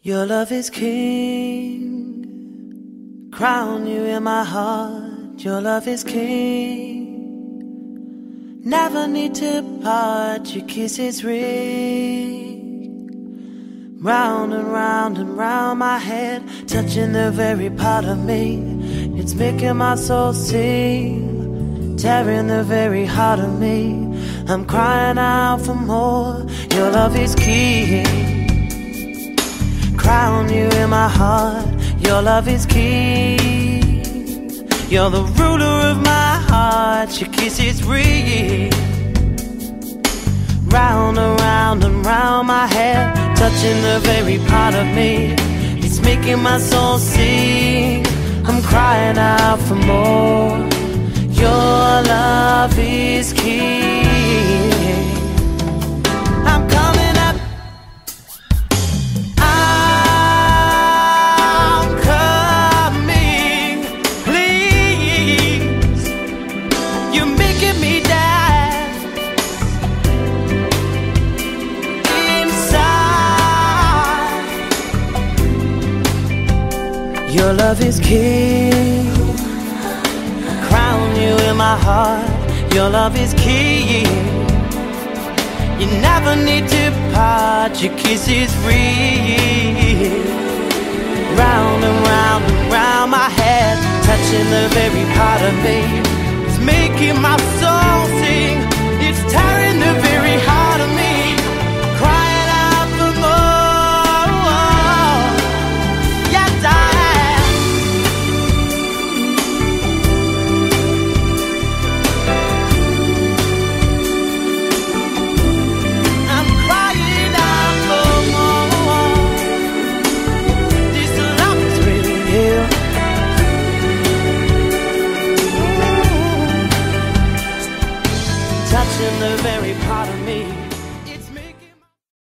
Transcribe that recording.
Your love is king, crown you in my heart. Your love is king, never need to part. Your kiss is ring, round and round and round my head, touching the very part of me. It's making my soul sing, tearing the very heart of me. I'm crying out for more. Your love is king, crown you in my heart. Your love is king, you're the ruler of my heart. Your kiss is ring, round and round and round my head, touching the very part of me. It's making my soul sing. I'm crying out for more. Your love is king. I'm coming up, I'm coming, please. You're making me dance inside. Your love is king, crown you in my heart. Your love is king, you never need to part. Your kiss is free, round and round and round my head, touching the very part of me. It's making my soul sing, it's tearing the very heart of me, crying out for more. Yes, I am. I'm crying out for more. This love is really real. Touching the very part of me.